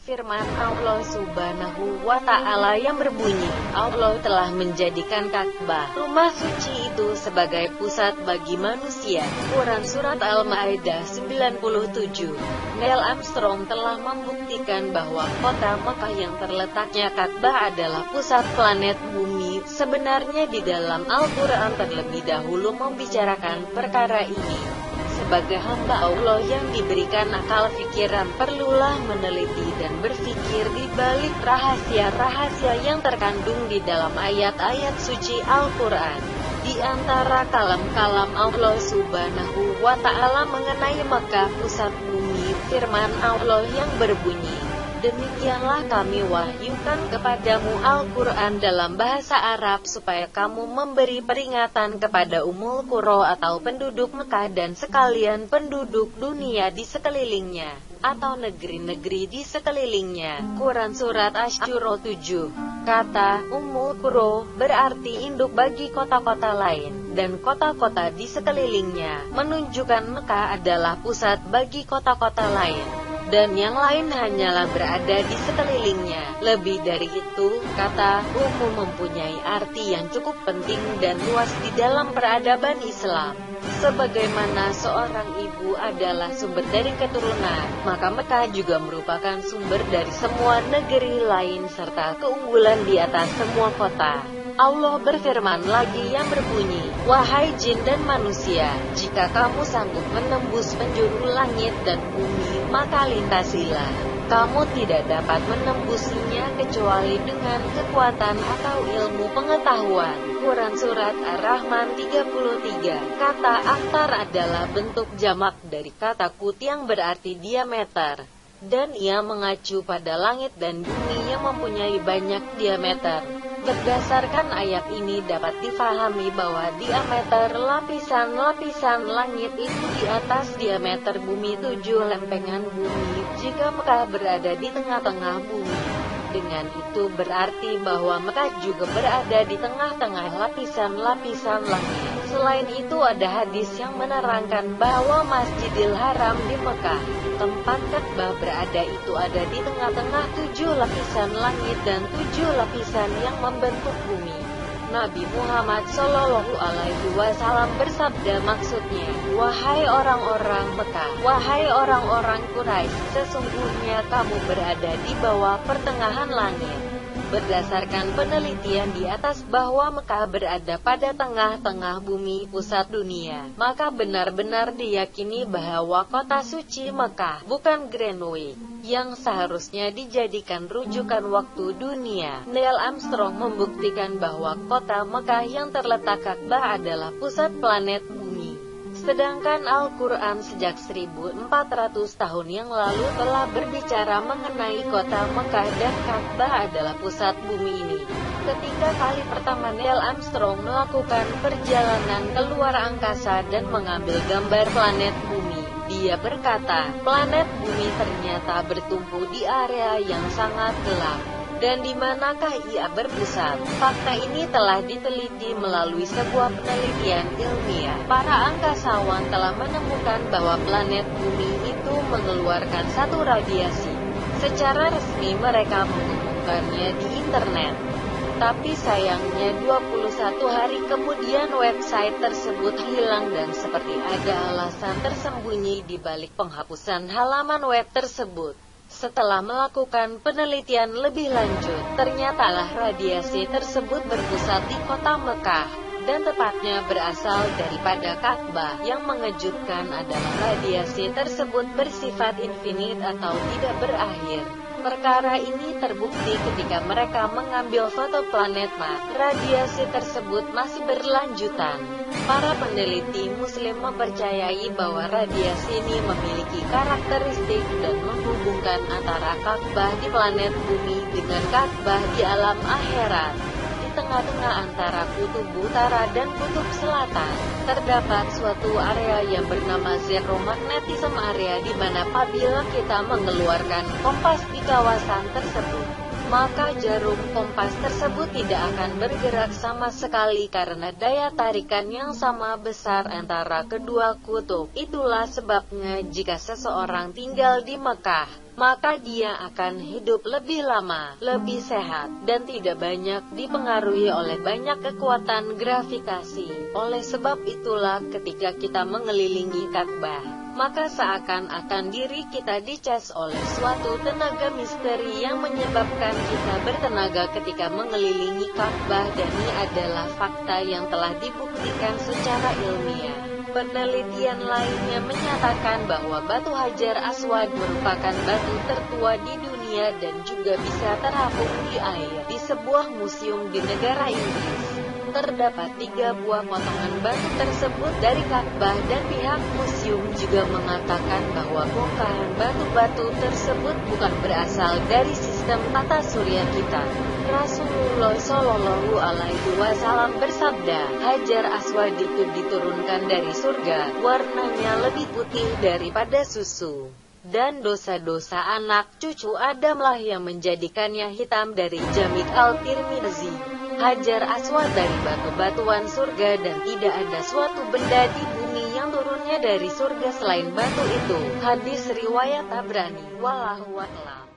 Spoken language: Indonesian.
firman Allah Subhanahu wa Ta'ala yang berbunyi, Allah telah menjadikan Ka'bah, rumah suci itu sebagai pusat bagi manusia. Quran Surat Al-Ma'idah 97. Neil Armstrong telah membuktikan bahwa kota Mekah yang terletaknya Ka'bah adalah pusat planet bumi. Sebenarnya di dalam Al-Quran terlebih dahulu membicarakan perkara ini. Sebagai hamba Allah yang diberikan akal pikiran, perlulah meneliti dan berpikir di balik rahasia-rahasia yang terkandung di dalam ayat-ayat suci Al-Quran. Di antara kalam-kalam Allah Subhanahu wa Ta'ala mengenai Mekah pusat bumi, firman Allah yang berbunyi, demikianlah kami wahyukan kepadamu Al-Quran dalam bahasa Arab supaya kamu memberi peringatan kepada Ummul Qura atau penduduk Mekah dan sekalian penduduk dunia di sekelilingnya, atau negeri-negeri di sekelilingnya. Quran Surat Asy-Syura 7. Kata Ummul Qura berarti induk bagi kota-kota lain, dan kota-kota di sekelilingnya menunjukkan Mekah adalah pusat bagi kota-kota lain, dan yang lain hanyalah berada di sekelilingnya. Lebih dari itu, kata umum mempunyai arti yang cukup penting dan luas di dalam peradaban Islam. Sebagaimana seorang ibu adalah sumber dari keturunan, maka Mekah juga merupakan sumber dari semua negeri lain serta keunggulan di atas semua kota. Allah berfirman lagi yang berbunyi, wahai jin dan manusia, jika kamu sanggup menembus penjuru langit dan bumi, maka lintasilah. Kamu tidak dapat menembusinya kecuali dengan kekuatan atau ilmu pengetahuan. Quran Surat Ar-Rahman 33. Kata aktar adalah bentuk jamak dari kata kut yang berarti diameter, dan ia mengacu pada langit dan bumi yang mempunyai banyak diameter. Berdasarkan ayat ini dapat difahami bahwa diameter lapisan-lapisan langit itu di atas diameter bumi 7 lempengan bumi, jika Mekah berada di tengah-tengah bumi. Dengan itu berarti bahwa Mekah juga berada di tengah-tengah lapisan-lapisan langit. Selain itu ada hadis yang menerangkan bahwa Masjidil Haram di Mekah, tempat Ka'bah berada itu ada di tengah-tengah 7 lapisan langit dan 7 lapisan yang membentuk bumi. Nabi Muhammad Shallallahu Alaihi Wasallam bersabda, maksudnya, wahai orang-orang Mekah, wahai orang-orang Quraisy, sesungguhnya kamu berada di bawah pertengahan langit. Berdasarkan penelitian di atas bahwa Mekah berada pada tengah-tengah bumi, pusat dunia, maka benar-benar diyakini bahwa kota suci Mekah bukan Greenwich yang seharusnya dijadikan rujukan waktu dunia. Neil Armstrong membuktikan bahwa kota Mekah yang terletak Ka'bah adalah pusat planet bumi. Sedangkan Al-Quran sejak 1400 tahun yang lalu telah berbicara mengenai kota Mekah dan Ka'bah adalah pusat bumi ini. Ketika kali pertama Neil Armstrong melakukan perjalanan keluar angkasa dan mengambil gambar planet bumi, dia berkata, planet bumi ternyata bertumpu di area yang sangat gelap. Dan di manakah ia berpusat? Fakta ini telah diteliti melalui sebuah penelitian ilmiah. Para angkasawan telah menemukan bahwa planet bumi itu mengeluarkan satu radiasi. Secara resmi mereka mengumumkannya di internet. Tapi sayangnya 21 hari kemudian website tersebut hilang dan seperti ada alasan tersembunyi di balik penghapusan halaman web tersebut. Setelah melakukan penelitian lebih lanjut, ternyata radiasi tersebut berpusat di kota Mekah, dan tepatnya berasal daripada Ka'bah. Yang mengejutkan adalah radiasi tersebut bersifat infinite atau tidak berakhir. Perkara ini terbukti ketika mereka mengambil foto planet Mars. Radiasi tersebut masih berlanjutan. Para peneliti Muslim mempercayai bahwa radiasi ini memiliki karakteristik dan menghubungkan antara Ka'bah di planet bumi dengan Ka'bah di alam akhirat. Di tengah-tengah antara kutub utara dan kutub selatan, terdapat suatu area yang bernama zero magnetism area, di mana apabila kita mengeluarkan kompas di kawasan tersebut, maka jarum kompas tersebut tidak akan bergerak sama sekali karena daya tarikan yang sama besar antara kedua kutub. Itulah sebabnya jika seseorang tinggal di Mekah, maka dia akan hidup lebih lama, lebih sehat, dan tidak banyak dipengaruhi oleh banyak kekuatan gravitasi. Oleh sebab itulah ketika kita mengelilingi Ka'bah, maka seakan-akan diri kita dicas oleh suatu tenaga misteri yang menyebabkan kita bertenaga ketika mengelilingi Ka'bah, dan ini adalah fakta yang telah dibuktikan secara ilmiah. Penelitian lainnya menyatakan bahwa batu Hajar Aswad merupakan batu tertua di dunia dan juga bisa terapung di air. Di sebuah museum di negara Inggris, terdapat 3 buah potongan batu tersebut dari Ka'bah, dan pihak museum juga mengatakan bahwa bongkahan batu-batu tersebut bukan berasal dari sistem tata surya kita. Rasulullah Shallallahu Alaihi Wasallam bersabda, Hajar Aswad itu diturunkan dari surga, warnanya lebih putih daripada susu. Dan dosa-dosa anak cucu Adamlah yang menjadikannya hitam. Dari Jami' al-Tirmizi. Hajar Aswad dari batu-batuan surga, dan tidak ada suatu benda di bumi yang turunnya dari surga selain batu itu. Hadis riwayat Tabrani. Wallahu a'lam.